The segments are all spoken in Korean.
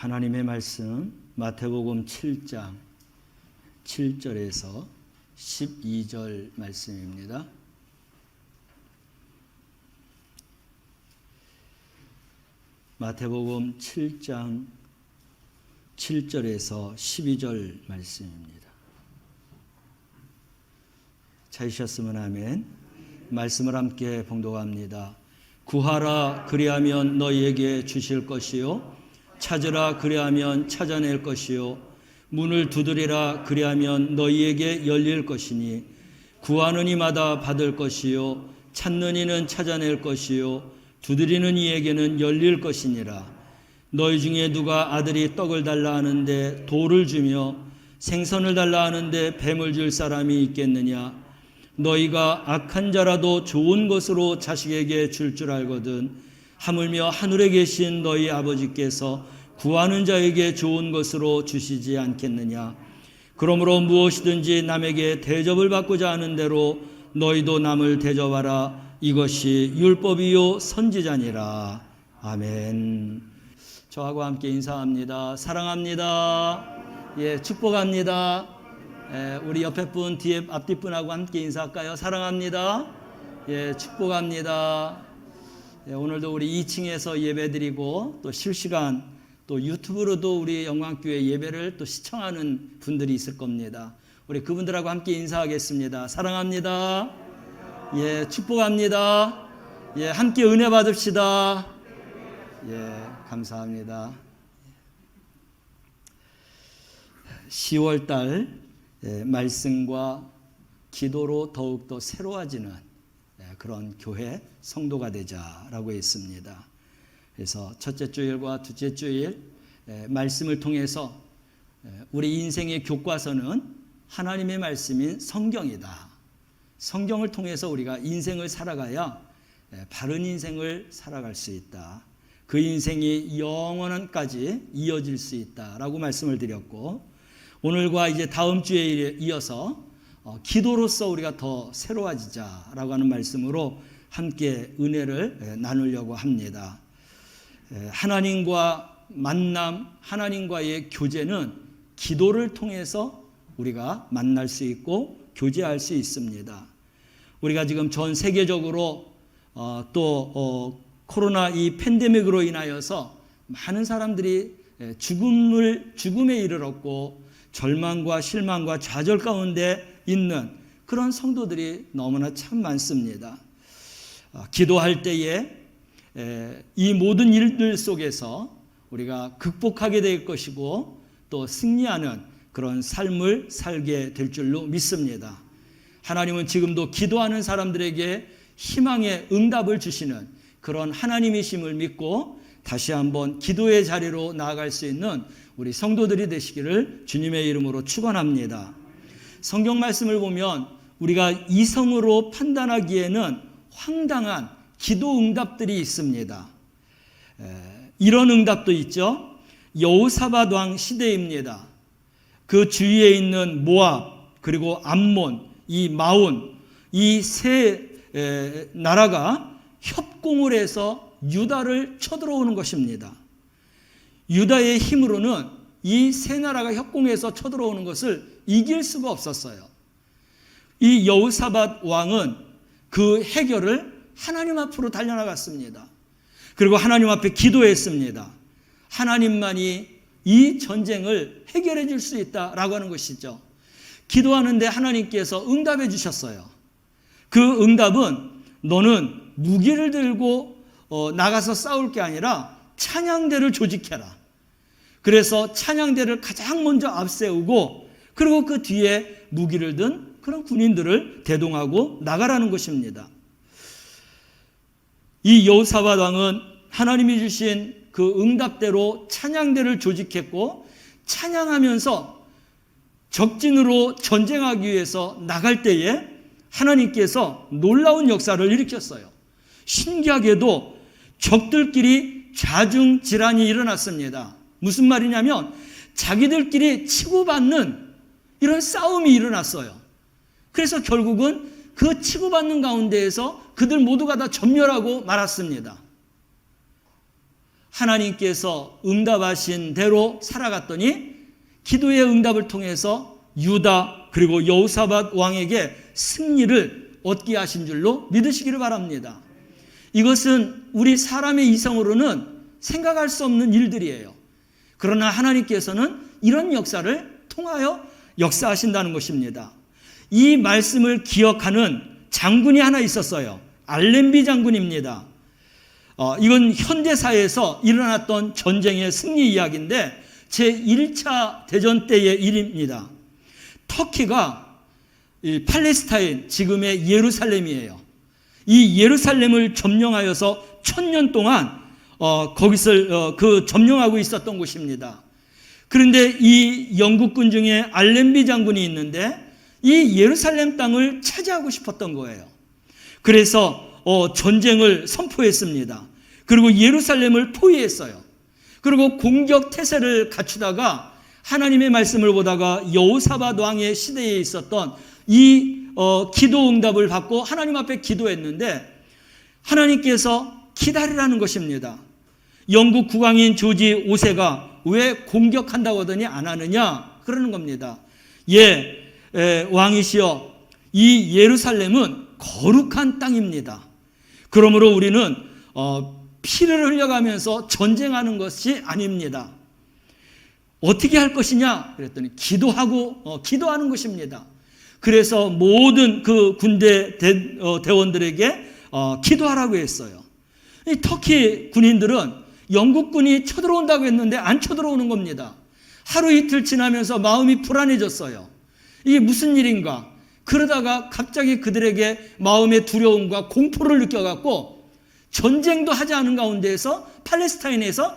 하나님의 말씀 마태복음 7장 7절에서 12절 말씀입니다. 마태복음 7장 7절에서 12절 말씀입니다. 찾으셨으면 아멘. 말씀을 함께 봉독합니다. 구하라 그리하면 너희에게 주실 것이요 찾으라 그리하면 찾아낼 것이요 문을 두드리라 그리하면 너희에게 열릴 것이니 구하는 이마다 받을 것이요 찾는 이는 찾아낼 것이요 두드리는 이에게는 열릴 것이니라. 너희 중에 누가 아들이 떡을 달라 하는데 돌을 주며 생선을 달라 하는데 뱀을 줄 사람이 있겠느냐. 너희가 악한 자라도 좋은 것으로 자식에게 줄 알거든 하물며 하늘에 계신 너희 아버지께서 구하는 자에게 좋은 것으로 주시지 않겠느냐. 그러므로 무엇이든지 남에게 대접을 받고자 하는 대로 너희도 남을 대접하라. 이것이 율법이요 선지자니라. 아멘. 저하고 함께 인사합니다. 사랑합니다. 축복합니다. 우리 옆에 분, 앞뒤 분하고 함께 인사할까요? 사랑합니다. 축복합니다. 오늘도 우리 2층에서 예배드리고 또 실시간 또 유튜브로도 우리 영광교회 예배를 또 시청하는 분들이 있을 겁니다. 우리 그분들하고 함께 인사하겠습니다. 사랑합니다. 축복합니다. 함께 은혜 받읍시다. 감사합니다. 10월달 말씀과 기도로 더욱더 새로워지는 그런 교회 성도가 되자라고 했습니다. 그래서 첫째 주일과 둘째 주일 말씀을 통해서 우리 인생의 교과서는 하나님의 말씀인 성경이다. 성경을 통해서 우리가 인생을 살아가야 바른 인생을 살아갈 수 있다. 그 인생이 영원한까지 이어질 수 있다라고 말씀을 드렸고, 오늘과 이제 다음 주에 이어서 기도로서 우리가 더 새로워지자라고 하는 말씀으로 함께 은혜를 나누려고 합니다. 하나님과 만남, 하나님과의 교제는 기도를 통해서 우리가 만날 수 있고 교제할 수 있습니다. 우리가 지금 전 세계적으로 또 코로나 이 팬데믹으로 인하여서 많은 사람들이 죽음에 이르렀고 절망과 실망과 좌절 가운데 있는 그런 성도들이 너무나 참 많습니다. 기도할 때에 이 모든 일들 속에서 우리가 극복하게 될 것이고 또 승리하는 그런 삶을 살게 될 줄로 믿습니다. 하나님은 지금도 기도하는 사람들에게 희망의 응답을 주시는 그런 하나님이심을 믿고 다시 한번 기도의 자리로 나아갈 수 있는 우리 성도들이 되시기를 주님의 이름으로 축원합니다. 성경 말씀을 보면 우리가 이성으로 판단하기에는 황당한 기도 응답들이 있습니다. 이런 응답도 있죠. 여호사밧 왕 시대입니다. 그 주위에 있는 모압 그리고 암몬, 이 마온, 이 세 나라가 협공을 해서 유다를 쳐들어오는 것입니다. 유다의 힘으로는 이 세 나라가 협공해서 쳐들어오는 것을 이길 수가 없었어요. 이 여호사밧 왕은 그 해결을 하나님 앞으로 달려나갔습니다. 그리고 하나님 앞에 기도했습니다. 하나님만이 이 전쟁을 해결해 줄 수 있다라고 하는 것이죠. 기도하는데 하나님께서 응답해 주셨어요. 그 응답은 너는 무기를 들고 나가서 싸울 게 아니라 찬양대를 조직해라. 그래서 찬양대를 가장 먼저 앞세우고 그리고 그 뒤에 무기를 든 그런 군인들을 대동하고 나가라는 것입니다. 이 여호사밧 왕은 하나님이 주신 그 응답대로 찬양대를 조직했고 찬양하면서 적진으로 전쟁하기 위해서 나갈 때에 하나님께서 놀라운 역사를 일으켰어요. 신기하게도 적들끼리 자중질환이 일어났습니다. 무슨 말이냐면 자기들끼리 치고받는 이런 싸움이 일어났어요. 그래서 결국은 그 치고받는 가운데에서 그들 모두가 다 전멸하고 말았습니다. 하나님께서 응답하신 대로 살아갔더니 기도의 응답을 통해서 유다 그리고 여호사밧 왕에게 승리를 얻게 하신 줄로 믿으시기를 바랍니다. 이것은 우리 사람의 이성으로는 생각할 수 없는 일들이에요. 그러나 하나님께서는 이런 역사를 통하여 역사하신다는 것입니다. 이 말씀을 기억하는 장군이 하나 있었어요. 알렌비 장군입니다. 이건 현대사에서 일어났던 전쟁의 승리 이야기인데 제1차 대전 때의 일입니다. 터키가 팔레스타인, 지금의 예루살렘이에요. 이 예루살렘을 점령하여서 1000년 동안 거기서 점령하고 있었던 곳입니다. 그런데 이 영국군 중에 알렌비 장군이 있는데 이 예루살렘 땅을 차지하고 싶었던 거예요. 그래서 전쟁을 선포했습니다. 그리고 예루살렘을 포위했어요. 그리고 공격 태세를 갖추다가 하나님의 말씀을 보다가 여호사밧 왕의 시대에 있었던 이 기도 응답을 받고 하나님 앞에 기도했는데 하나님께서 기다리라는 것입니다. 영국 국왕인 조지 5세가 왜 공격한다고 하더니 안 하느냐 그러는 겁니다. 왕이시여, 이 예루살렘은 거룩한 땅입니다. 그러므로 우리는 피를 흘려가면서 전쟁하는 것이 아닙니다. 어떻게 할 것이냐 그랬더니 기도하는 것입니다. 그래서 모든 그 군대 대원들에게 기도하라고 했어요. 이 터키 군인들은 영국군이 쳐들어온다고 했는데 안 쳐들어오는 겁니다. 하루 이틀 지나면서 마음이 불안해졌어요. 이게 무슨 일인가? 그러다가 갑자기 그들에게 마음의 두려움과 공포를 느껴갖고 전쟁도 하지 않은 가운데에서 팔레스타인에서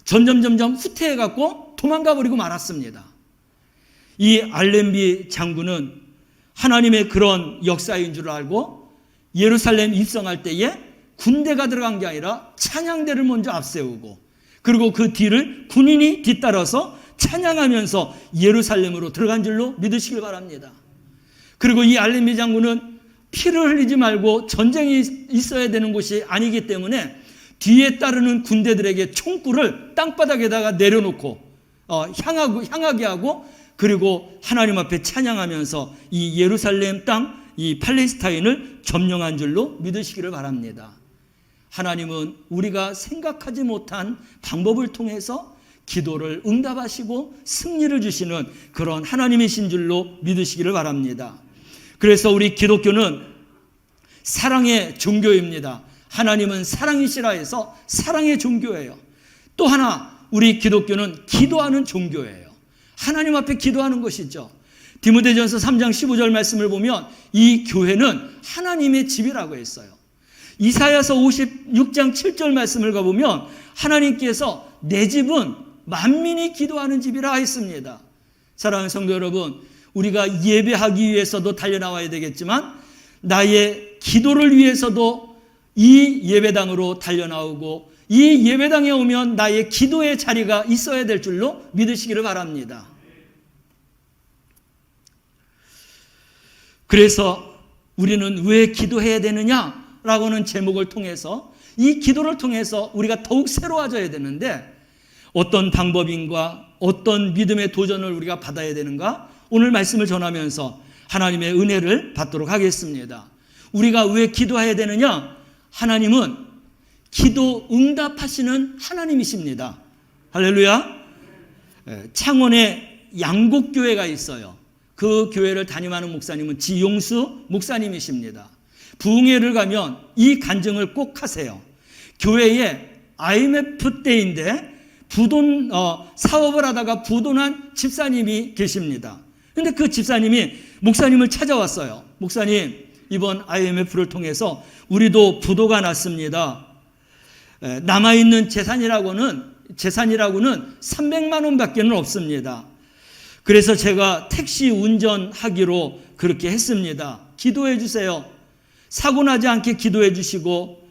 점점 후퇴해갖고 도망가 버리고 말았습니다. 이 알렌비 장군은 하나님의 그런 역사인 줄 알고 예루살렘 입성할 때에 군대가 들어간 게 아니라 찬양대를 먼저 앞세우고 그리고 그 뒤를 군인이 뒤따라서 찬양하면서 예루살렘으로 들어간 줄로 믿으시길 바랍니다. 그리고 이 알렌비 장군은 피를 흘리지 말고 전쟁이 있어야 되는 곳이 아니기 때문에 뒤에 따르는 군대들에게 총구를 땅바닥에다가 내려놓고 향하게 하고 그리고 하나님 앞에 찬양하면서 이 예루살렘 땅, 이 팔레스타인을 점령한 줄로 믿으시기를 바랍니다. 하나님은 우리가 생각하지 못한 방법을 통해서 기도를 응답하시고 승리를 주시는 그런 하나님이신 줄로 믿으시기를 바랍니다. 그래서 우리 기독교는 사랑의 종교입니다. 하나님은 사랑이시라 해서 사랑의 종교예요. 또 하나 우리 기독교는 기도하는 종교예요. 하나님 앞에 기도하는 것이죠. 디모데전서 3장 15절 말씀을 보면 이 교회는 하나님의 집이라고 했어요. 이사야서 56장 7절 말씀을 가보면 하나님께서 내 집은 만민이 기도하는 집이라 했습니다. 사랑하는 성도 여러분, 우리가 예배하기 위해서도 달려나와야 되겠지만 나의 기도를 위해서도 이 예배당으로 달려나오고 이 예배당에 오면 나의 기도의 자리가 있어야 될 줄로 믿으시기를 바랍니다. 그래서 우리는 왜 기도해야 되느냐라고는 제목을 통해서 이 기도를 통해서 우리가 더욱 새로워져야 되는데 어떤 방법인가 어떤 믿음의 도전을 우리가 받아야 되는가 오늘 말씀을 전하면서 하나님의 은혜를 받도록 하겠습니다. 우리가 왜 기도해야 되느냐? 하나님은 기도 응답하시는 하나님이십니다. 할렐루야. 창원에 양곡교회가 있어요. 그 교회를 담임하는 목사님은 지용수 목사님이십니다. 부흥회를 가면 이 간증을 꼭 하세요. 교회에 IMF 때인데 부돈 사업을 하다가 부도난 집사님이 계십니다. 그런데 그 집사님이 목사님을 찾아왔어요. 목사님, 이번 IMF를 통해서 우리도 부도가 났습니다. 남아있는 재산이라고는 300만 원밖에 없습니다. 그래서 제가 택시 운전하기로 그렇게 했습니다. 기도해 주세요. 사고 나지 않게 기도해 주시고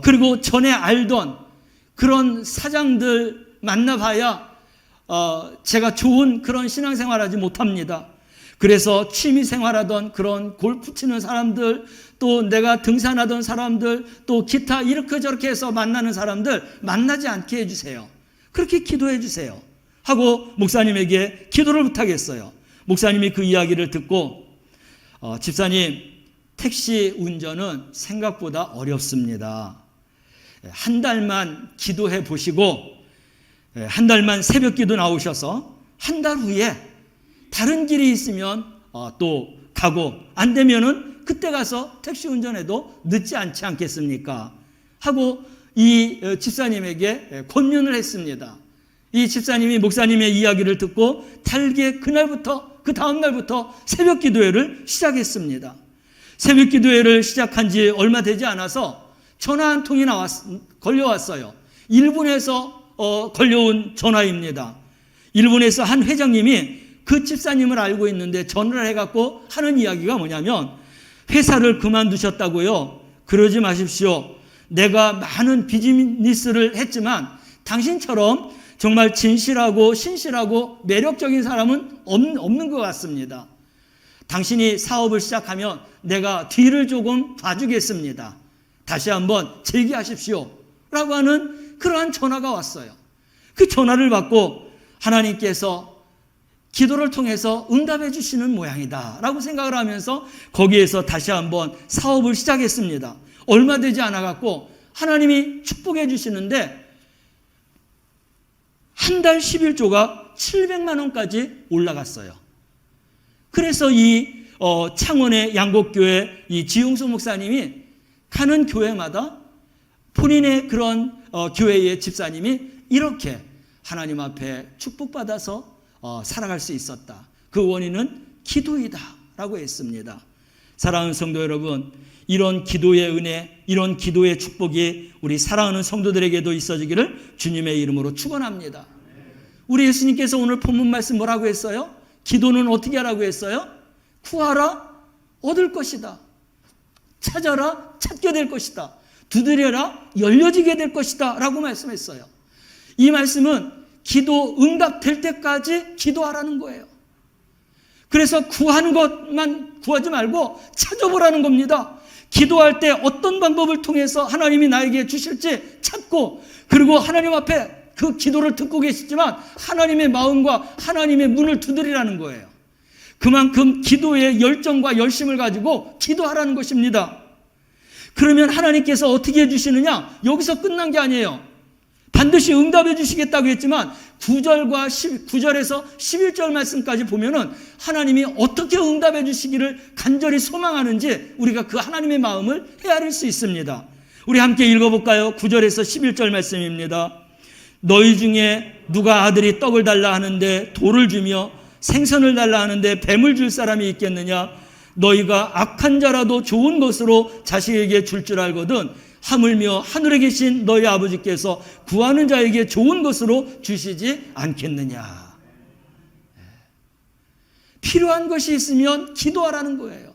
그리고 전에 알던 그런 사장들 만나봐야 제가 좋은 그런 신앙생활하지 못합니다. 그래서 취미 생활하던 그런 골프 치는 사람들, 또 내가 등산하던 사람들, 또 기타 이렇게 저렇게 해서 만나는 사람들 만나지 않게 해주세요. 그렇게 기도해 주세요 하고 목사님에게 기도를 부탁했어요. 목사님이 그 이야기를 듣고 집사님, 택시 운전은 생각보다 어렵습니다. 한 달만 기도해 보시고 한 달만 새벽 기도 나오셔서 한 달 후에 다른 길이 있으면 또 가고, 안 되면은 그때 가서 택시 운전해도 늦지 않지 않겠습니까? 하고 이 집사님에게 권면을 했습니다. 이 집사님이 목사님의 이야기를 듣고 달게 그날부터, 그 다음 날부터 새벽 기도회를 시작했습니다. 새벽 기도회를 시작한 지 얼마 되지 않아서 전화 한 통이 걸려왔어요. 일본에서 걸려온 전화입니다. 일본에서 한 회장님이 그 집사님을 알고 있는데 전화를 해갖고 하는 이야기가 뭐냐면, 회사를 그만두셨다고요. 그러지 마십시오. 내가 많은 비즈니스를 했지만 당신처럼 정말 진실하고 신실하고 매력적인 사람은 없는 것 같습니다. 당신이 사업을 시작하면 내가 뒤를 조금 봐주겠습니다. 다시 한번 제기하십시오 라고 하는 그러한 전화가 왔어요. 그 전화를 받고 하나님께서 기도를 통해서 응답해 주시는 모양이다 라고 생각을 하면서 거기에서 다시 한번 사업을 시작했습니다. 얼마 되지 않아 갖고 하나님이 축복해 주시는데 한 달 11조가 700만 원까지 올라갔어요. 그래서 이 창원의 양곡교회 이 지용수 목사님이 가는 교회마다 본인의 그런 교회의 집사님이 이렇게 하나님 앞에 축복받아서 살아갈 수 있었다. 그 원인은 기도이다 라고 했습니다. 사랑하는 성도 여러분, 이런 기도의 은혜, 이런 기도의 축복이 우리 사랑하는 성도들에게도 있어지기를 주님의 이름으로 축원합니다. 우리 예수님께서 오늘 본문 말씀 뭐라고 했어요? 기도는 어떻게 하라고 했어요? 구하라, 얻을 것이다. 찾아라, 찾게 될 것이다. 두드려라, 열려지게 될 것이다 라고 말씀했어요. 이 말씀은 기도 응답될 때까지 기도하라는 거예요. 그래서 구하는 것만 구하지 말고 찾아보라는 겁니다. 기도할 때 어떤 방법을 통해서 하나님이 나에게 주실지 찾고, 그리고 하나님 앞에 그 기도를 듣고 계시지만 하나님의 마음과 하나님의 문을 두드리라는 거예요. 그만큼 기도의 열정과 열심을 가지고 기도하라는 것입니다. 그러면 하나님께서 어떻게 해주시느냐? 여기서 끝난 게 아니에요. 반드시 응답해 주시겠다고 했지만 9절에서 11절 말씀까지 보면은 하나님이 어떻게 응답해 주시기를 간절히 소망하는지 우리가 그 하나님의 마음을 헤아릴 수 있습니다. 우리 함께 읽어볼까요? 9절에서 11절 말씀입니다. 너희 중에 누가 아들이 떡을 달라 하는데 돌을 주며 생선을 달라 하는데 뱀을 줄 사람이 있겠느냐? 너희가 악한 자라도 좋은 것으로 자식에게 줄 줄 알거든 하물며 하늘에 계신 너희 아버지께서 구하는 자에게 좋은 것으로 주시지 않겠느냐. 필요한 것이 있으면 기도하라는 거예요.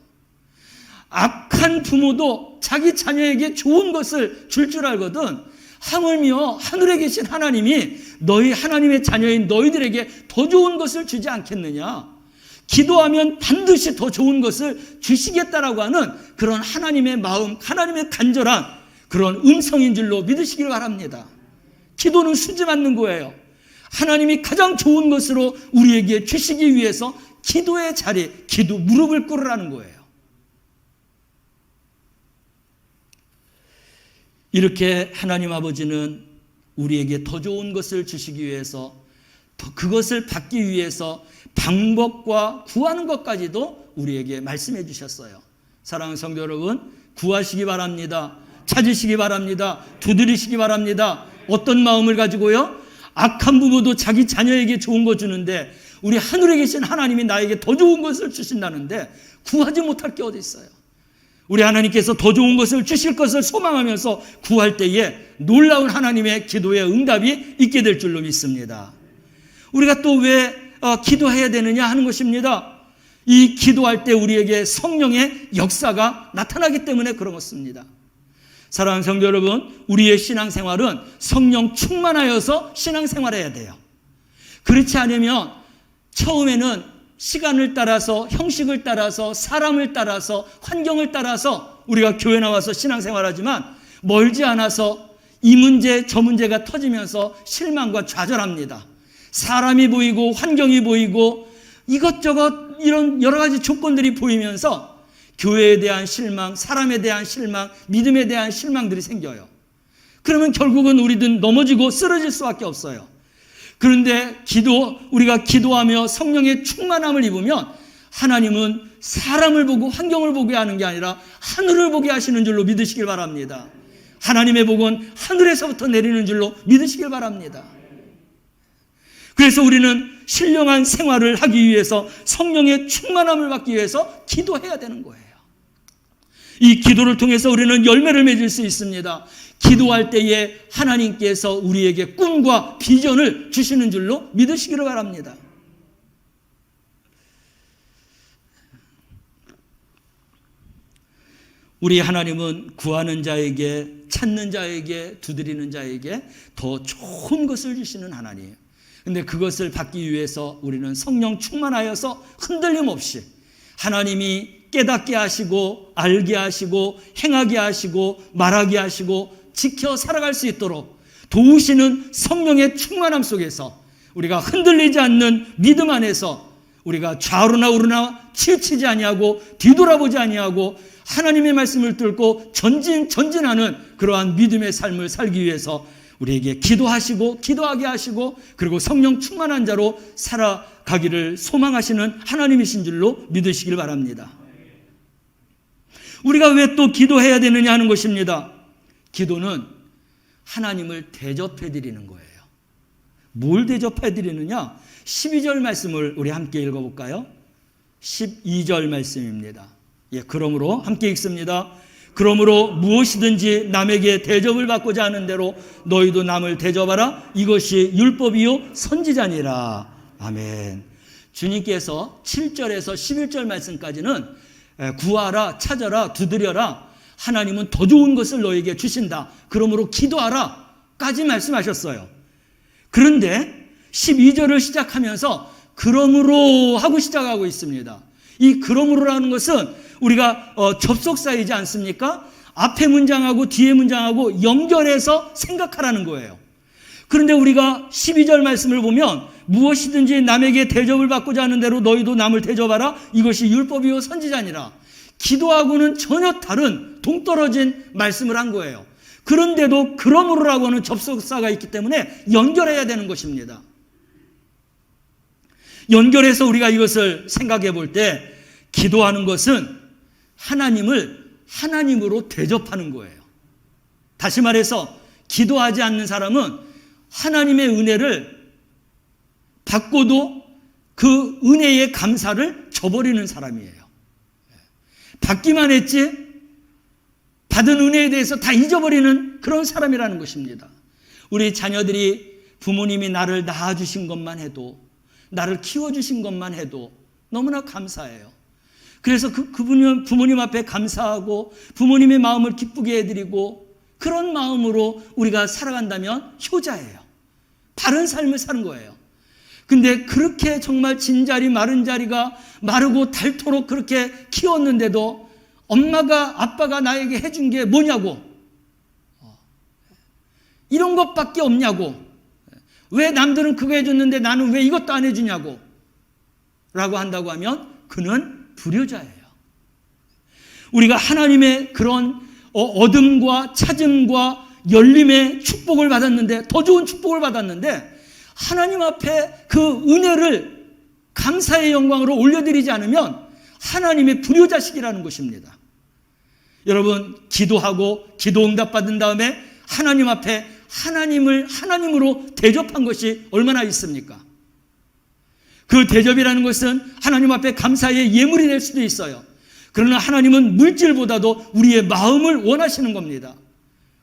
악한 부모도 자기 자녀에게 좋은 것을 줄 줄 알거든 하물며 하늘에 계신 하나님이 너희 하나님의 자녀인 너희들에게 더 좋은 것을 주지 않겠느냐. 기도하면 반드시 더 좋은 것을 주시겠다라고 하는 그런 하나님의 마음, 하나님의 간절한 그런 음성인 줄로 믿으시길 바랍니다. 기도는 수지 맞는 거예요. 하나님이 가장 좋은 것으로 우리에게 주시기 위해서 기도의 자리, 기도 무릎을 꿇으라는 거예요. 이렇게 하나님 아버지는 우리에게 더 좋은 것을 주시기 위해서, 그것을 받기 위해서 방법과 구하는 것까지도 우리에게 말씀해 주셨어요. 사랑하는 성도 여러분, 구하시기 바랍니다. 찾으시기 바랍니다. 두드리시기 바랍니다. 어떤 마음을 가지고요? 악한 부모도 자기 자녀에게 좋은 거 주는데 우리 하늘에 계신 하나님이 나에게 더 좋은 것을 주신다는데 구하지 못할 게 어디 있어요? 우리 하나님께서 더 좋은 것을 주실 것을 소망하면서 구할 때에 놀라운 하나님의 기도의 응답이 있게 될 줄로 믿습니다. 우리가 또 왜 기도해야 되느냐 하는 것입니다. 이 기도할 때 우리에게 성령의 역사가 나타나기 때문에 그런 것입니다. 사랑하는 성도 여러분, 우리의 신앙생활은 성령 충만하여서 신앙생활해야 돼요. 그렇지 않으면 처음에는 시간을 따라서, 형식을 따라서, 사람을 따라서, 환경을 따라서 우리가 교회 나와서 신앙생활하지만 멀지 않아서 이 문제 저 문제가 터지면서 실망과 좌절합니다. 사람이 보이고 환경이 보이고 이것저것 이런 여러 가지 조건들이 보이면서 교회에 대한 실망, 사람에 대한 실망, 믿음에 대한 실망들이 생겨요. 그러면 결국은 우리는 넘어지고 쓰러질 수밖에 없어요. 그런데 우리가 기도하며 성령의 충만함을 입으면 하나님은 사람을 보고 환경을 보게 하는 게 아니라 하늘을 보게 하시는 줄로 믿으시길 바랍니다. 하나님의 복은 하늘에서부터 내리는 줄로 믿으시길 바랍니다. 그래서 우리는 신령한 생활을 하기 위해서 성령의 충만함을 받기 위해서 기도해야 되는 거예요. 이 기도를 통해서 우리는 열매를 맺을 수 있습니다. 기도할 때에 하나님께서 우리에게 꿈과 비전을 주시는 줄로 믿으시기를 바랍니다. 우리 하나님은 구하는 자에게, 찾는 자에게, 두드리는 자에게 더 좋은 것을 주시는 하나님이에요. 그런데 그것을 받기 위해서 우리는 성령 충만하여서 흔들림 없이 하나님이 깨닫게 하시고 알게 하시고 행하게 하시고 말하게 하시고 지켜 살아갈 수 있도록 도우시는 성령의 충만함 속에서 우리가 흔들리지 않는 믿음 안에서 우리가 좌우나 우르나 치우치지 아니하고 뒤돌아보지 아니하고 하나님의 말씀을 뚫고 전진하는 그러한 믿음의 삶을 살기 위해서 우리에게 기도하시고 기도하게 하시고 그리고 성령 충만한 자로 살아가기를 소망하시는 하나님이신 줄로 믿으시길 바랍니다. 우리가 왜 또 기도해야 되느냐 하는 것입니다. 기도는 하나님을 대접해 드리는 거예요. 뭘 대접해 드리느냐? 12절 말씀을 우리 함께 읽어볼까요? 12절 말씀입니다. 그러므로 함께 읽습니다. 그러므로 무엇이든지 남에게 대접을 받고자 하는 대로 너희도 남을 대접하라. 이것이 율법이요 선지자니라. 아멘. 주님께서 7절에서 11절 말씀까지는 구하라, 찾아라, 두드려라. 하나님은 더 좋은 것을 너에게 주신다. 그러므로 기도하라 까지 말씀하셨어요. 그런데 12절을 시작하면서 그러므로 하고 시작하고 있습니다. 이 그러므로라는 것은 우리가 접속사이지 않습니까? 앞에 문장하고 뒤에 문장하고 연결해서 생각하라는 거예요. 그런데 우리가 12절 말씀을 보면 무엇이든지 남에게 대접을 받고자 하는 대로 너희도 남을 대접하라. 이것이 율법이요 선지자니라. 기도하고는 전혀 다른 동떨어진 말씀을 한 거예요. 그런데도 그러므로라고 하는 접속사가 있기 때문에 연결해야 되는 것입니다. 연결해서 우리가 이것을 생각해 볼 때 기도하는 것은 하나님을 하나님으로 대접하는 거예요. 다시 말해서 기도하지 않는 사람은 하나님의 은혜를 받고도 그 은혜의 감사를 저버리는 사람이에요. 받기만 했지 받은 은혜에 대해서 다 잊어버리는 그런 사람이라는 것입니다. 우리 자녀들이 부모님이 나를 낳아주신 것만 해도 나를 키워주신 것만 해도 너무나 감사해요. 그래서 부모님 앞에 감사하고 부모님의 마음을 기쁘게 해드리고 그런 마음으로 우리가 살아간다면 효자예요. 바른 삶을 사는 거예요. 근데 그렇게 정말 진자리 마른 자리가 마르고 닳도록 그렇게 키웠는데도 엄마가 아빠가 나에게 해준 게 뭐냐고, 이런 것밖에 없냐고, 왜 남들은 그거 해줬는데 나는 왜 이것도 안 해주냐고 라고 한다고 하면 그는 불효자예요. 우리가 하나님의 그런 얻음과 찾음과 열림의 축복을 받았는데, 더 좋은 축복을 받았는데 하나님 앞에 그 은혜를 감사의 영광으로 올려드리지 않으면 하나님의 불효자식이라는 것입니다. 여러분, 기도하고 기도 응답 받은 다음에 하나님 앞에 하나님을 하나님으로 대접한 것이 얼마나 있습니까? 그 대접이라는 것은 하나님 앞에 감사의 예물이 될 수도 있어요. 그러나 하나님은 물질보다도 우리의 마음을 원하시는 겁니다.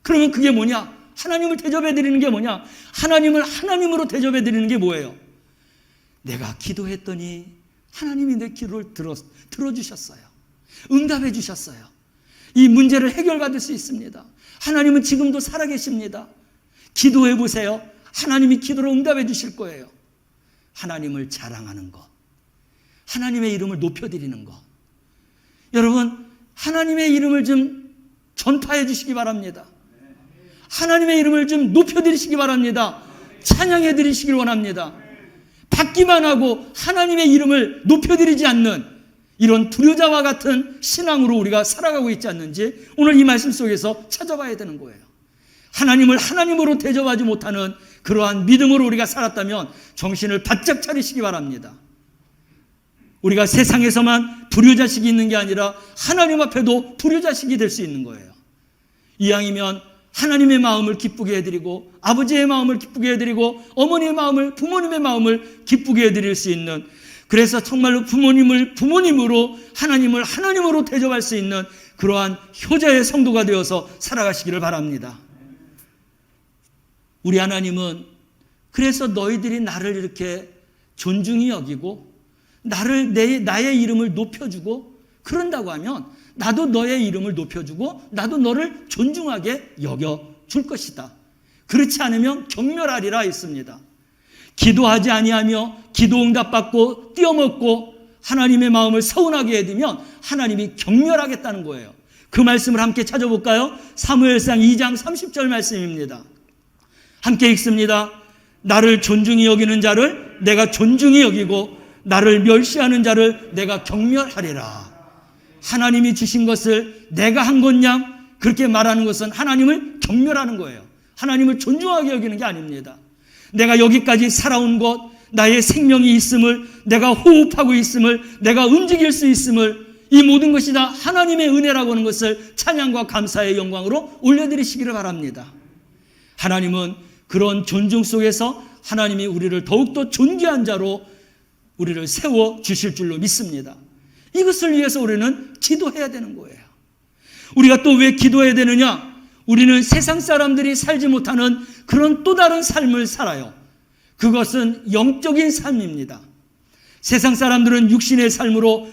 그러면 그게 뭐냐? 하나님을 대접해 드리는 게 뭐냐? 하나님을 하나님으로 대접해 드리는 게 뭐예요? 내가 기도했더니 하나님이 내 기도를 들어주셨어요. 응답해 주셨어요. 이 문제를 해결받을 수 있습니다. 하나님은 지금도 살아계십니다. 기도해 보세요. 하나님이 기도로 응답해 주실 거예요. 하나님을 자랑하는 것, 하나님의 이름을 높여드리는 것. 여러분, 하나님의 이름을 좀 전파해 주시기 바랍니다. 하나님의 이름을 좀 높여드리시기 바랍니다. 찬양해 드리시길 원합니다. 받기만 하고 하나님의 이름을 높여드리지 않는 이런 불효자와 같은 신앙으로 우리가 살아가고 있지 않는지 오늘 이 말씀 속에서 찾아봐야 되는 거예요. 하나님을 하나님으로 대접하지 못하는 그러한 믿음으로 우리가 살았다면 정신을 바짝 차리시기 바랍니다. 우리가 세상에서만 불효자식이 있는 게 아니라 하나님 앞에도 불효자식이 될 수 있는 거예요. 이왕이면 하나님의 마음을 기쁘게 해드리고 아버지의 마음을 기쁘게 해드리고 어머니의 마음을, 부모님의 마음을 기쁘게 해드릴 수 있는, 그래서 정말로 부모님을 부모님으로, 하나님을 하나님으로 대접할 수 있는 그러한 효자의 성도가 되어서 살아가시기를 바랍니다. 우리 하나님은 그래서 너희들이 나를 이렇게 존중히 여기고 나의 이름을 높여주고 그런다고 하면 나도 너의 이름을 높여주고 나도 너를 존중하게 여겨줄 것이다. 그렇지 않으면 경멸하리라 했습니다. 기도하지 아니하며 기도 응답받고 띄어먹고 하나님의 마음을 서운하게 해두면 하나님이 경멸하겠다는 거예요. 그 말씀을 함께 찾아볼까요? 사무엘상 2장 30절 말씀입니다. 함께 읽습니다. 나를 존중히 여기는 자를 내가 존중히 여기고 나를 멸시하는 자를 내가 경멸하리라. 하나님이 주신 것을 내가 한 것냥 그렇게 말하는 것은 하나님을 경멸하는 거예요. 하나님을 존중하게 여기는 게 아닙니다. 내가 여기까지 살아온 것, 나의 생명이 있음을, 내가 호흡하고 있음을, 내가 움직일 수 있음을, 이 모든 것이 다 하나님의 은혜라고 하는 것을 찬양과 감사의 영광으로 올려드리시기를 바랍니다. 하나님은 그런 존중 속에서 하나님이 우리를 더욱더 존귀한 자로 우리를 세워주실 줄로 믿습니다. 이것을 위해서 우리는 기도해야 되는 거예요. 우리가 또 왜 기도해야 되느냐? 우리는 세상 사람들이 살지 못하는 그런 또 다른 삶을 살아요. 그것은 영적인 삶입니다. 세상 사람들은 육신의 삶으로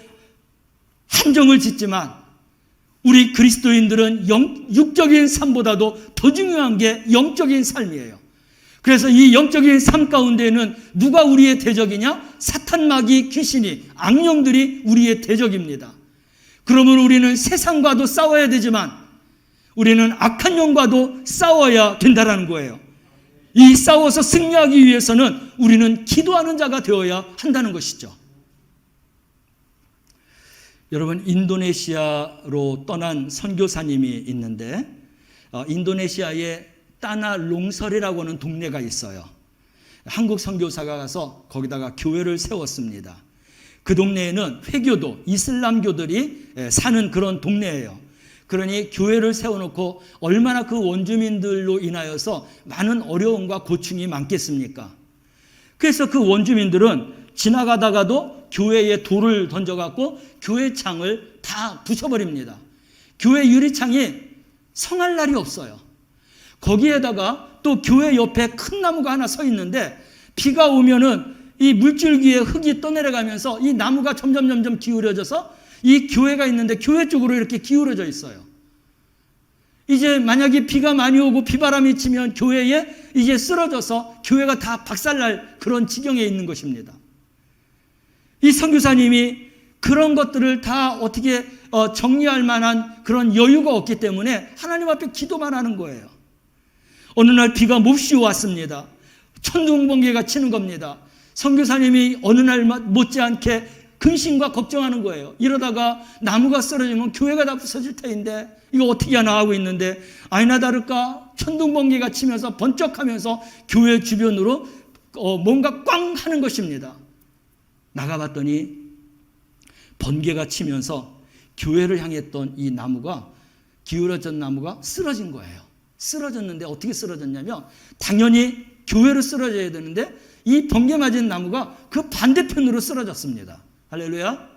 한정을 짓지만 우리 그리스도인들은 육적인 삶보다도 더 중요한 게 영적인 삶이에요. 그래서 이 영적인 삶 가운데는 누가 우리의 대적이냐? 사탄, 마귀, 귀신이, 악령들이 우리의 대적입니다. 그러면 우리는 세상과도 싸워야 되지만 우리는 악한 영과도 싸워야 된다는 거예요. 이 싸워서 승리하기 위해서는 우리는 기도하는 자가 되어야 한다는 것이죠. 여러분, 인도네시아로 떠난 선교사님이 있는데 인도네시아에 따나롱설이라고 하는 동네가 있어요. 한국 선교사가 가서 거기다가 교회를 세웠습니다. 그 동네에는 회교도, 이슬람교들이 사는 그런 동네예요. 그러니 교회를 세워놓고 얼마나 그 원주민들로 인하여서 많은 어려움과 고충이 많겠습니까? 그래서 그 원주민들은 지나가다가도 교회에 돌을 던져갖고 교회 창을 다 부숴버립니다. 교회 유리창이 성할 날이 없어요. 거기에다가 또 교회 옆에 큰 나무가 하나 서 있는데 비가 오면은 이 물줄기에 흙이 떠내려가면서 이 나무가 점점 기울어져서 이 교회가 있는데 교회 쪽으로 이렇게 기울어져 있어요. 이제 만약에 비가 많이 오고 비바람이 치면 교회에 이제 쓰러져서 교회가 다 박살날 그런 지경에 있는 것입니다. 이 선교사님이 그런 것들을 다 어떻게 정리할 만한 그런 여유가 없기 때문에 하나님 앞에 기도만 하는 거예요. 어느 날 비가 몹시 왔습니다. 천둥번개가 치는 겁니다. 선교사님이 어느 날 못지않게 근심과 걱정하는 거예요. 이러다가 나무가 쓰러지면 교회가 다 부서질 터인데 이거 어떻게 하나 하고 있는데 아니나 다를까 천둥번개가 치면서 번쩍하면서 교회 주변으로 뭔가 꽝 하는 것입니다. 나가봤더니 번개가 치면서 교회를 향했던 이 나무가, 기울어진 나무가 쓰러진 거예요. 쓰러졌는데 어떻게 쓰러졌냐면 당연히 교회로 쓰러져야 되는데 이 번개 맞은 나무가 그 반대편으로 쓰러졌습니다. 할렐루야.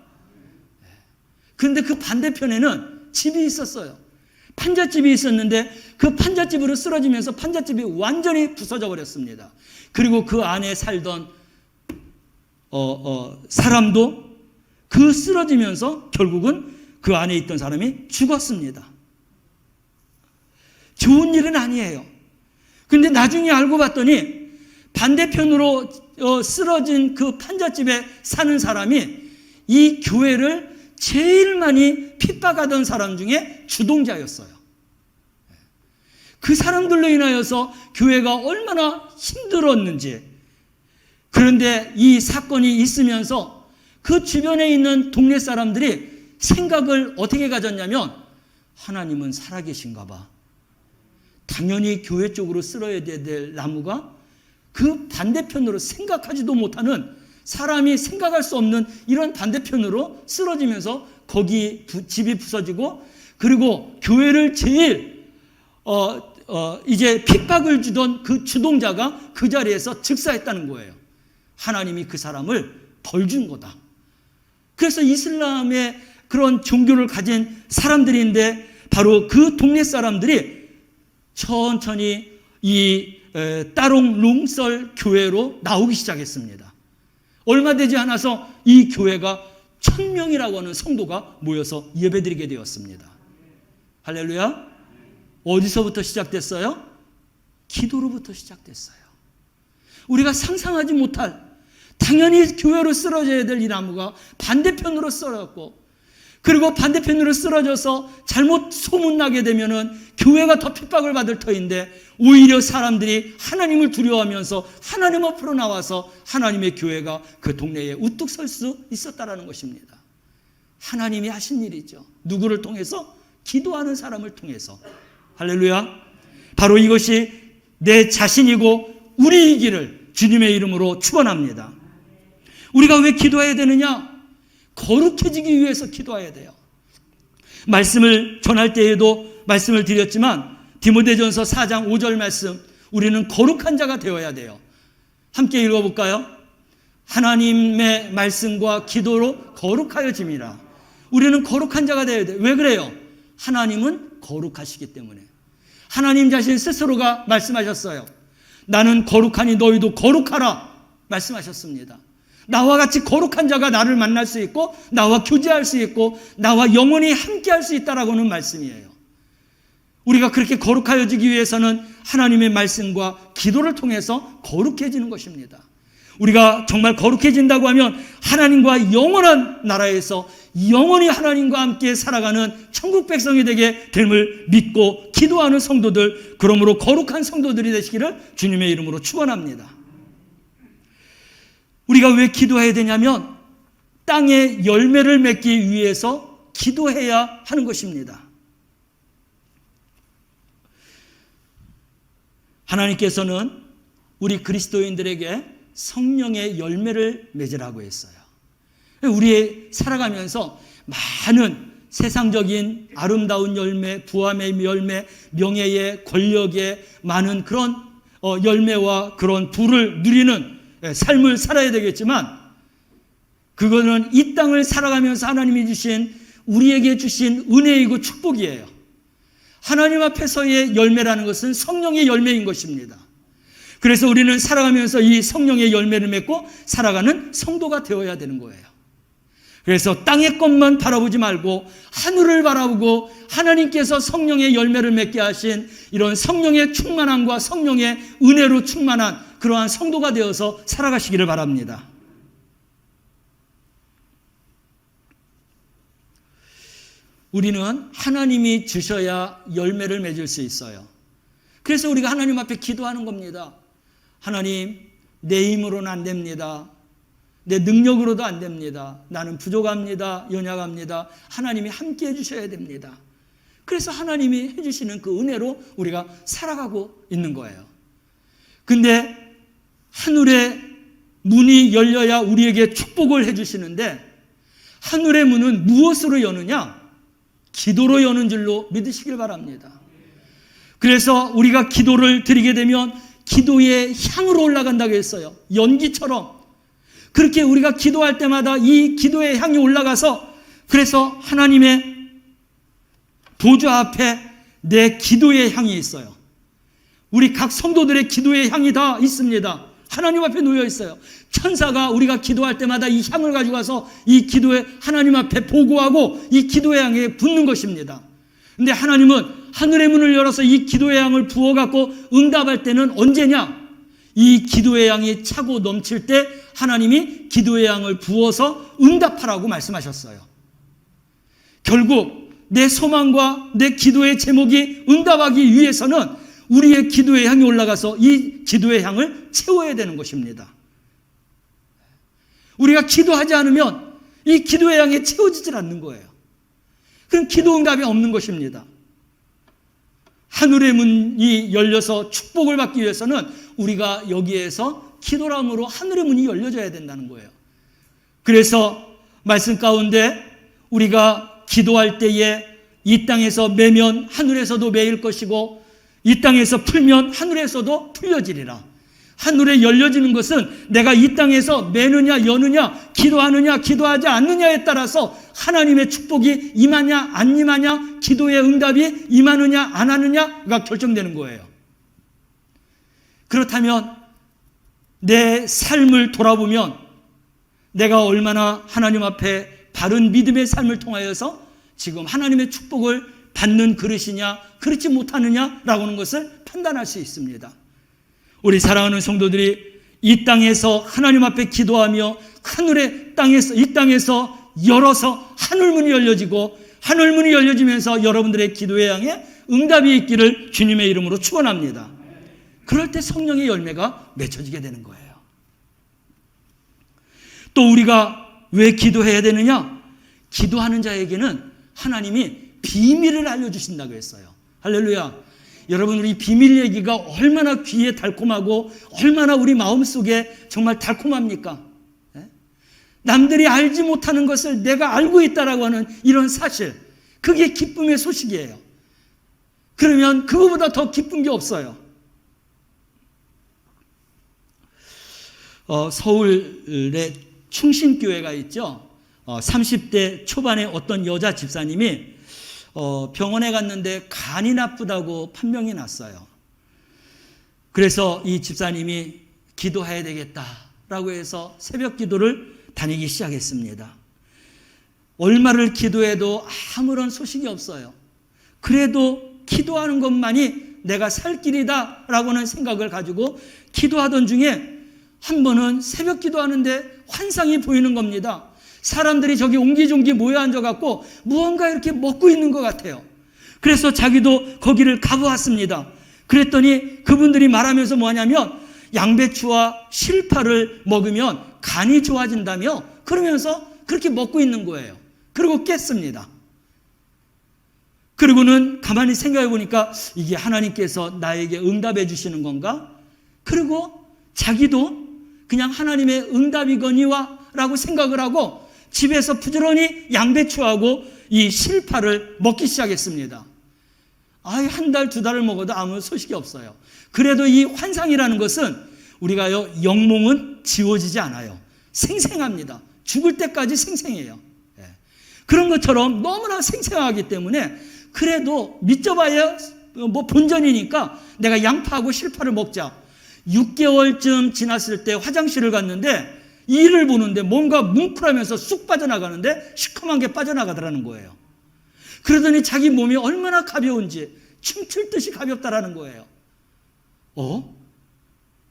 그런데 그 반대편에는 집이 있었어요. 판잣집이 있었는데 그 판잣집으로 쓰러지면서 판잣집이 완전히 부서져 버렸습니다. 그리고 그 안에 살던 사람도 그 쓰러지면서 결국은 그 안에 있던 사람이 죽었습니다. 좋은 일은 아니에요. 근데 나중에 알고 봤더니 반대편으로 쓰러진 그 판잣집에 사는 사람이 이 교회를 제일 많이 핍박하던 사람 중에 주동자였어요. 그 사람들로 인하여서 교회가 얼마나 힘들었는지. 그런데 이 사건이 있으면서 그 주변에 있는 동네 사람들이 생각을 어떻게 가졌냐면, 하나님은 살아계신가 봐. 당연히 교회 쪽으로 쓸어야 될 나무가 그 반대편으로 생각하지도 못하는, 사람이 생각할 수 없는 이런 반대편으로 쓰러지면서 거기 집이 부서지고, 그리고 교회를 제일 이제 핍박을 주던 그 주동자가 그 자리에서 즉사했다는 거예요. 하나님이 그 사람을 벌 준 거다. 그래서 이슬람의 그런 종교를 가진 사람들인데, 바로 그 동네 사람들이 천천히 이 따롱 룽설 교회로 나오기 시작했습니다. 얼마 되지 않아서 이 교회가 1000명이라고 하는 성도가 모여서 예배드리게 되었습니다. 할렐루야. 어디서부터 시작됐어요? 기도로부터 시작됐어요. 우리가 상상하지 못할, 당연히 교회로 쓰러져야 될 이 나무가 반대편으로 쓰러졌고, 그리고 반대편으로 쓰러져서 잘못 소문나게 되면은 교회가 더 핍박을 받을 터인데, 오히려 사람들이 하나님을 두려워하면서 하나님 앞으로 나와서 하나님의 교회가 그 동네에 우뚝 설 수 있었다라는 것입니다. 하나님이 하신 일이죠. 누구를 통해서? 기도하는 사람을 통해서. 할렐루야. 바로 이것이 내 자신이고 우리이기를 주님의 이름으로 축원합니다. 우리가 왜 기도해야 되느냐? 거룩해지기 위해서 기도해야 돼요. 말씀을 전할 때에도 말씀을 드렸지만, 디모데전서 4장 5절 말씀, 우리는 거룩한 자가 되어야 돼요. 함께 읽어볼까요? 하나님의 말씀과 기도로 거룩하여짐이라. 우리는 거룩한 자가 되어야 돼요. 왜 그래요? 하나님은 거룩하시기 때문에. 하나님 자신 스스로가 말씀하셨어요. 나는 거룩하니 너희도 거룩하라 말씀하셨습니다. 나와 같이 거룩한 자가 나를 만날 수 있고, 나와 교제할 수 있고, 나와 영원히 함께할 수 있다라고는 말씀이에요. 우리가 그렇게 거룩하여지기 위해서는 하나님의 말씀과 기도를 통해서 거룩해지는 것입니다. 우리가 정말 거룩해진다고 하면 하나님과 영원한 나라에서 영원히 하나님과 함께 살아가는 천국 백성이 되게 됨을 믿고 기도하는 성도들, 그러므로 거룩한 성도들이 되시기를 주님의 이름으로 축원합니다. 우리가 왜 기도해야 되냐면, 땅에 열매를 맺기 위해서 기도해야 하는 것입니다. 하나님께서는 우리 그리스도인들에게 성령의 열매를 맺으라고 했어요. 우리 살아가면서 많은 세상적인 아름다운 열매, 부함의 열매, 명예의, 권력의 많은 그런 열매와 그런 부를 누리는 삶을 살아야 되겠지만, 그거는 이 땅을 살아가면서 하나님이 주신, 우리에게 주신 은혜이고 축복이에요. 하나님 앞에서의 열매라는 것은 성령의 열매인 것입니다. 그래서 우리는 살아가면서 이 성령의 열매를 맺고 살아가는 성도가 되어야 되는 거예요. 그래서 땅의 것만 바라보지 말고 하늘을 바라보고 하나님께서 성령의 열매를 맺게 하신 이런 성령의 충만함과 성령의 은혜로 충만한 그러한 성도가 되어서 살아가시기를 바랍니다. 우리는 하나님이 주셔야 열매를 맺을 수 있어요. 그래서 우리가 하나님 앞에 기도하는 겁니다. 하나님, 내 힘으로는 안 됩니다. 내 능력으로도 안 됩니다. 나는 부족합니다. 연약합니다. 하나님이 함께 해주셔야 됩니다. 그래서 하나님이 해주시는 그 은혜로 우리가 살아가고 있는 거예요. 근데 하늘의 문이 열려야 우리에게 축복을 해주시는데, 하늘의 문은 무엇으로 여느냐? 기도로 여는 줄로 믿으시길 바랍니다. 그래서 우리가 기도를 드리게 되면 기도의 향으로 올라간다고 했어요. 연기처럼. 그렇게 우리가 기도할 때마다 이 기도의 향이 올라가서, 그래서 하나님의 보좌 앞에 내 기도의 향이 있어요. 우리 각 성도들의 기도의 향이 다 있습니다. 하나님 앞에 놓여 있어요. 천사가 우리가 기도할 때마다 이 향을 가지고 와서 이 기도에 하나님 앞에 보고하고 이 기도의 향에 붓는 것입니다. 근데 하나님은 하늘의 문을 열어서 이 기도의 향을 부어갖고 응답할 때는 언제냐? 이 기도의 양이 차고 넘칠 때 하나님이 기도의 양을 부어서 응답하라고 말씀하셨어요. 결국 내 소망과 내 기도의 제목이 응답하기 위해서는 우리의 기도의 향이 올라가서 이 기도의 향을 채워야 되는 것입니다. 우리가 기도하지 않으면 이 기도의 향이 채워지질 않는 거예요. 그럼 기도 응답이 없는 것입니다. 하늘의 문이 열려서 축복을 받기 위해서는 우리가 여기에서 기도함으로 하늘의 문이 열려져야 된다는 거예요. 그래서 말씀 가운데 우리가 기도할 때에 이 땅에서 매면 하늘에서도 매일 것이고 이 땅에서 풀면 하늘에서도 풀려지리라. 하늘에 열려지는 것은 내가 이 땅에서 매느냐 여느냐 기도하느냐 기도하지 않느냐에 따라서 하나님의 축복이 임하냐 안 임하냐 기도의 응답이 임하느냐 안 하느냐가 결정되는 거예요. 그렇다면 내 삶을 돌아보면 내가 얼마나 하나님 앞에 바른 믿음의 삶을 통하여서 지금 하나님의 축복을 받는 그릇이냐 그렇지 못하느냐라고 하는 것을 판단할 수 있습니다. 우리 사랑하는 성도들이 이 땅에서 하나님 앞에 기도하며 하늘의 땅에서 이 땅에서 열어서 하늘문이 열려지고 하늘문이 열려지면서 여러분들의 기도의 향에 응답이 있기를 주님의 이름으로 축원합니다. 그럴 때 성령의 열매가 맺혀지게 되는 거예요. 또 우리가 왜 기도해야 되느냐? 기도하는 자에게는 하나님이 비밀을 알려주신다고 했어요. 할렐루야. 여러분, 우리 비밀 얘기가 얼마나 귀에 달콤하고 얼마나 우리 마음속에 정말 달콤합니까? 남들이 알지 못하는 것을 내가 알고 있다라고 하는 이런 사실, 그게 기쁨의 소식이에요. 그러면 그거보다 더 기쁜 게 없어요. 서울에 충신교회가 있죠. 30대 초반에 어떤 여자 집사님이 병원에 갔는데 간이 나쁘다고 판명이 났어요. 그래서 이 집사님이 기도해야 되겠다라고 해서 새벽 기도를 다니기 시작했습니다. 얼마를 기도해도 아무런 소식이 없어요. 그래도 기도하는 것만이 내가 살 길이다라고는 생각을 가지고 기도하던 중에 한 번은 새벽 기도하는데 환상이 보이는 겁니다. 사람들이 저기 옹기종기 모여 앉아갖고 무언가 이렇게 먹고 있는 것 같아요. 그래서 자기도 거기를 가보았습니다. 그랬더니 그분들이 말하면서 뭐냐면 양배추와 실파를 먹으면 간이 좋아진다며 그러면서 그렇게 먹고 있는 거예요. 그리고 깼습니다. 그리고는 가만히 생각해 보니까 이게 하나님께서 나에게 응답해 주시는 건가? 그리고 자기도 그냥 하나님의 응답이거니와 라고 생각을 하고 집에서 부지런히 양배추하고 이 실파를 먹기 시작했습니다. 한 달, 두 달을 먹어도 아무 소식이 없어요. 그래도 이 환상이라는 것은 우리가 영몽은 지워지지 않아요. 생생합니다. 죽을 때까지 생생해요. 그런 것처럼 너무나 생생하기 때문에 그래도 믿져봐야 뭐 본전이니까 내가 양파하고 실파를 먹자. 6개월쯤 지났을 때 화장실을 갔는데 이를 보는데 뭔가 뭉클하면서 쑥 빠져나가는데 시커먼 게 빠져나가더라는 거예요. 그러더니 자기 몸이 얼마나 가벼운지 춤출 듯이 가볍다라는 거예요.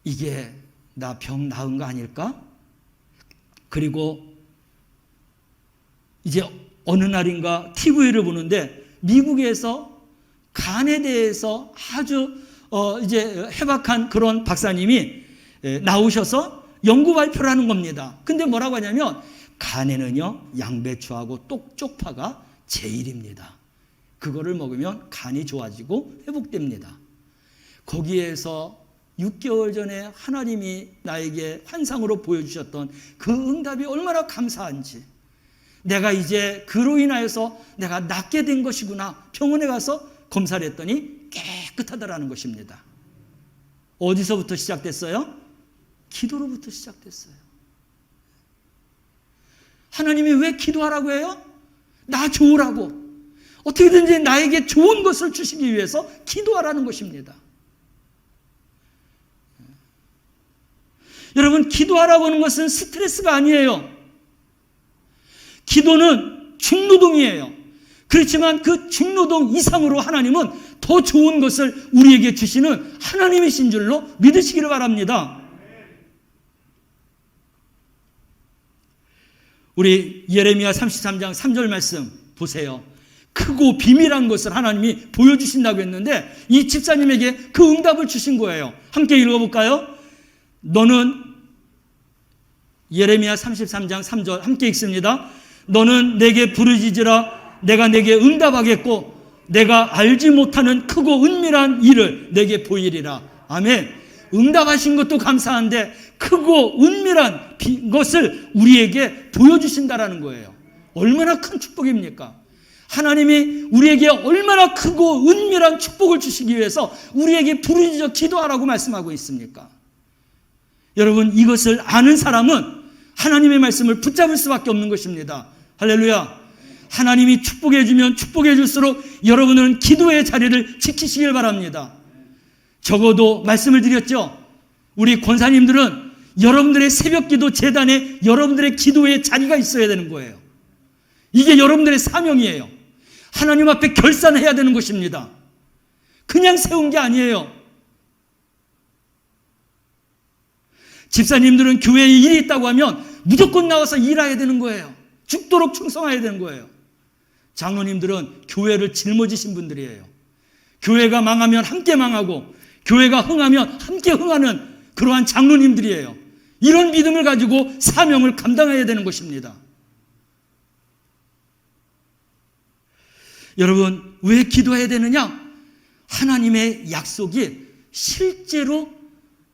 이게 나 병 나은 거 아닐까? 그리고 이제 어느 날인가 TV를 보는데 미국에서 간에 대해서 아주 이제 해박한 그런 박사님이 나오셔서 연구 발표를 하는 겁니다. 근데 뭐라고 하냐면 간에는요 양배추하고 쪽파가 제일입니다. 그거를 먹으면 간이 좋아지고 회복됩니다. 거기에서 6개월 전에 하나님이 나에게 환상으로 보여주셨던 그 응답이 얼마나 감사한지, 내가 이제 그로 인하여서 내가 낫게 된 것이구나. 병원에 가서 검사를 했더니 깨끗하다라는 것입니다. 어디서부터 시작됐어요? 기도로부터 시작됐어요. 하나님이 왜 기도하라고 해요? 나 좋으라고. 어떻게든지 나에게 좋은 것을 주시기 위해서 기도하라는 것입니다. 여러분, 기도하라고 하는 것은 스트레스가 아니에요. 기도는 중노동이에요. 그렇지만 그 중노동 이상으로 하나님은 더 더 좋은 것을 우리에게 주시는 하나님이신 줄로 믿으시기를 바랍니다. 우리 예레미야 33장 3절 말씀 보세요. 크고 비밀한 것을 하나님이 보여주신다고 했는데 이 집사님에게 그 응답을 주신 거예요. 함께 읽어볼까요? 너는 예레미야 33장 3절 함께 읽습니다. 너는 내게 부르짖으라 내가 내게 응답하겠고 내가 알지 못하는 크고 은밀한 일을 내게 보이리라. 아멘. 응답하신 것도 감사한데 크고 은밀한 것을 우리에게 보여주신다라는 거예요. 얼마나 큰 축복입니까? 하나님이 우리에게 얼마나 크고 은밀한 축복을 주시기 위해서 우리에게 부르짖어 기도하라고 말씀하고 있습니까? 여러분, 이것을 아는 사람은 하나님의 말씀을 붙잡을 수밖에 없는 것입니다. 할렐루야. 하나님이 축복해 주면 축복해 줄수록 여러분은 기도의 자리를 지키시길 바랍니다. 적어도 말씀을 드렸죠. 우리 권사님들은 여러분들의 새벽기도 재단에 여러분들의 기도의 자리가 있어야 되는 거예요. 이게 여러분들의 사명이에요. 하나님 앞에 결산해야 되는 것입니다. 그냥 세운 게 아니에요. 집사님들은 교회에 일이 있다고 하면 무조건 나와서 일해야 되는 거예요. 죽도록 충성해야 되는 거예요. 장로님들은 교회를 짊어지신 분들이에요. 교회가 망하면 함께 망하고 교회가 흥하면 함께 흥하는 그러한 장로님들이에요. 이런 믿음을 가지고 사명을 감당해야 되는 것입니다. 여러분, 왜 기도해야 되느냐? 하나님의 약속이 실제로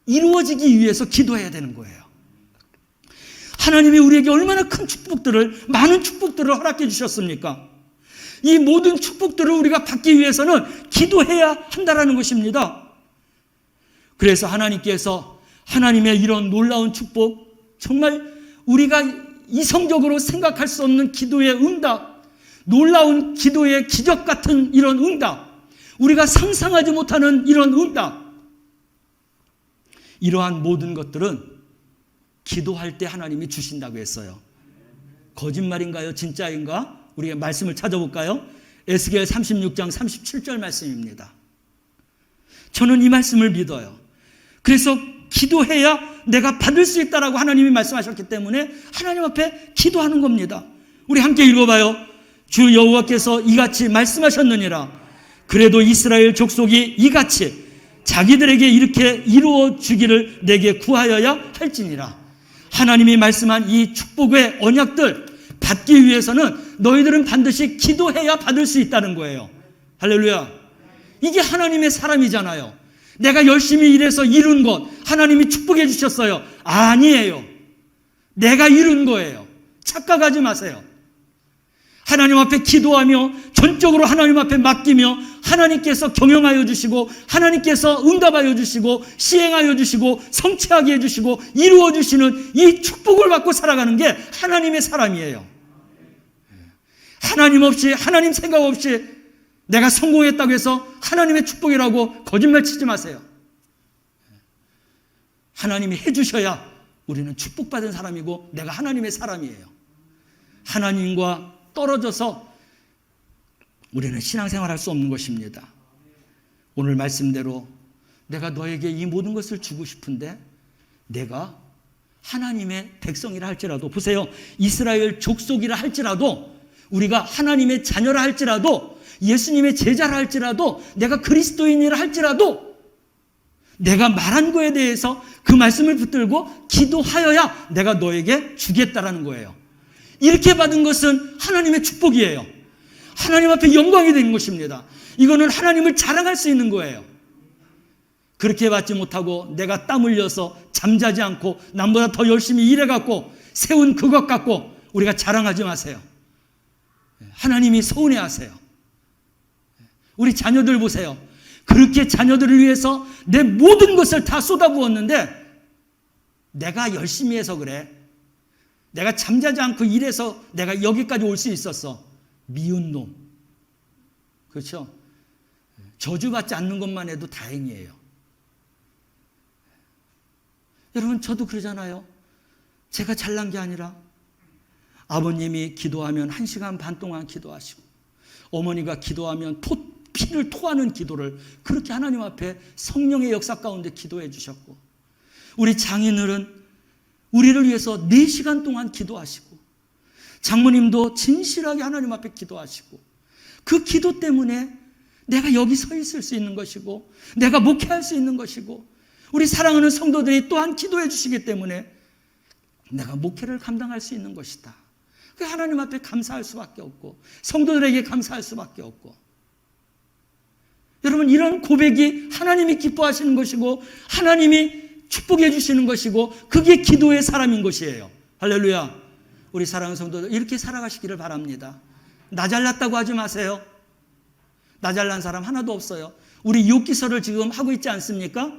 이루어지기 위해서 기도해야 되는 거예요. 하나님이 우리에게 얼마나 큰 축복들을, 많은 축복들을 허락해 주셨습니까? 이 모든 축복들을 우리가 받기 위해서는 기도해야 한다는 것입니다. 그래서 하나님께서 하나님의 이런 놀라운 축복, 정말 우리가 이성적으로 생각할 수 없는 기도의 응답, 놀라운 기도의 기적 같은 이런 응답, 우리가 상상하지 못하는 이런 응답, 이러한 모든 것들은 기도할 때 하나님이 주신다고 했어요. 거짓말인가요? 진짜인가? 우리가 말씀을 찾아볼까요? 에스겔 36장 37절 말씀입니다. 저는 이 말씀을 믿어요. 그래서 기도해야 내가 받을 수 있다라고 하나님이 말씀하셨기 때문에 하나님 앞에 기도하는 겁니다. 우리 함께 읽어봐요. 주 여호와께서 이같이 말씀하셨느니라. 그래도 이스라엘 족속이 이같이 자기들에게 이렇게 이루어 주기를 내게 구하여야 할지니라. 하나님이 말씀한 이 축복의 언약들 받기 위해서는 너희들은 반드시 기도해야 받을 수 있다는 거예요. 할렐루야. 이게 하나님의 사람이잖아요. 내가 열심히 일해서 이룬 것 하나님이 축복해 주셨어요. 아니에요. 내가 이룬 거예요. 착각하지 마세요. 하나님 앞에 기도하며 전적으로 하나님 앞에 맡기며 하나님께서 경영하여 주시고 하나님께서 응답하여 주시고 시행하여 주시고 성취하게 해주시고 이루어 주시는 이 축복을 받고 살아가는 게 하나님의 사람이에요. 하나님 없이, 하나님 생각 없이 내가 성공했다고 해서 하나님의 축복이라고 거짓말 치지 마세요. 하나님이 해주셔야 우리는 축복받은 사람이고 내가 하나님의 사람이에요. 하나님과 떨어져서 우리는 신앙생활할 수 없는 것입니다. 오늘 말씀대로 내가 너에게 이 모든 것을 주고 싶은데 내가 하나님의 백성이라 할지라도, 보세요, 이스라엘 족속이라 할지라도, 우리가 하나님의 자녀라 할지라도, 예수님의 제자라 할지라도, 내가 그리스도인이라 할지라도 내가 말한 거에 대해서 그 말씀을 붙들고 기도하여야 내가 너에게 주겠다라는 거예요. 이렇게 받은 것은 하나님의 축복이에요. 하나님 앞에 영광이 되는 것입니다. 이거는 하나님을 자랑할 수 있는 거예요. 그렇게 받지 못하고 내가 땀 흘려서 잠자지 않고 남보다 더 열심히 일해갖고 세운 그것 갖고 우리가 자랑하지 마세요. 하나님이 서운해하세요. 우리 자녀들 보세요. 그렇게 자녀들을 위해서 내 모든 것을 다 쏟아부었는데 내가 열심히 해서 그래. 내가 잠자지 않고 일해서 내가 여기까지 올 수 있었어. 미운 놈. 그렇죠? 저주받지 않는 것만 해도 다행이에요. 여러분, 저도 그러잖아요. 제가 잘난 게 아니라 아버님이 기도하면 1시간 반 동안 기도하시고 어머니가 기도하면 피를 토하는 기도를 그렇게 하나님 앞에 성령의 역사 가운데 기도해 주셨고, 우리 장인어른 우리를 위해서 4시간 동안 기도하시고, 장모님도 진실하게 하나님 앞에 기도하시고, 그 기도 때문에 내가 여기 서 있을 수 있는 것이고, 내가 목회할 수 있는 것이고, 우리 사랑하는 성도들이 또한 기도해 주시기 때문에 내가 목회를 감당할 수 있는 것이다. 그 하나님 앞에 감사할 수밖에 없고, 성도들에게 감사할 수밖에 없고, 여러분, 이런 고백이 하나님이 기뻐하시는 것이고 하나님이 축복해 주시는 것이고, 그게 기도의 사람인 것이에요. 할렐루야. 우리 사랑하는 성도들 이렇게 살아가시기를 바랍니다. 나 잘났다고 하지 마세요. 나 잘난 사람 하나도 없어요. 우리 욥기서를 지금 하고 있지 않습니까?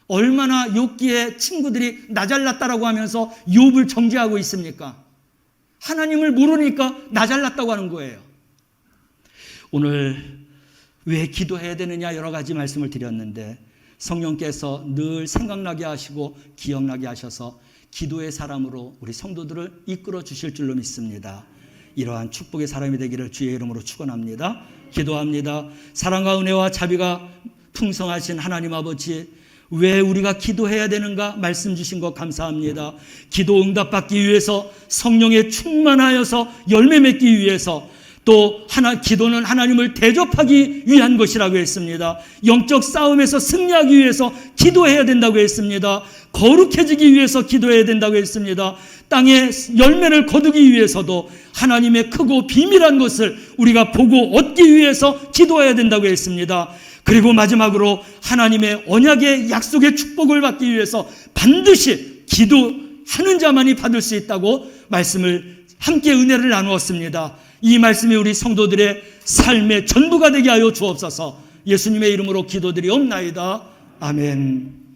얼마나 욥기의 친구들이 나 잘났다라고 하면서 욥을 정죄하고 있습니까? 하나님을 모르니까 나 잘났다고 하는 거예요. 오늘 왜 기도해야 되느냐 여러 가지 말씀을 드렸는데, 성령께서 늘 생각나게 하시고 기억나게 하셔서 기도의 사람으로 우리 성도들을 이끌어 주실 줄로 믿습니다. 이러한 축복의 사람이 되기를 주의 이름으로 축원합니다. 기도합니다. 사랑과 은혜와 자비가 풍성하신 하나님 아버지, 왜 우리가 기도해야 되는가 말씀 주신 것 감사합니다. 기도 응답받기 위해서, 성령에 충만하여서 열매 맺기 위해서, 또 기도는 하나님을 대접하기 위한 것이라고 했습니다. 영적 싸움에서 승리하기 위해서 기도해야 된다고 했습니다. 거룩해지기 위해서 기도해야 된다고 했습니다. 땅에 열매를 거두기 위해서도 하나님의 크고 비밀한 것을 우리가 보고 얻기 위해서 기도해야 된다고 했습니다. 그리고 마지막으로 하나님의 언약의 약속의 축복을 받기 위해서 반드시 기도하는 자만이 받을 수 있다고 말씀을 함께 은혜를 나누었습니다. 이 말씀이 우리 성도들의 삶의 전부가 되게 하여 주옵소서. 예수님의 이름으로 기도드리옵나이다. 아멘.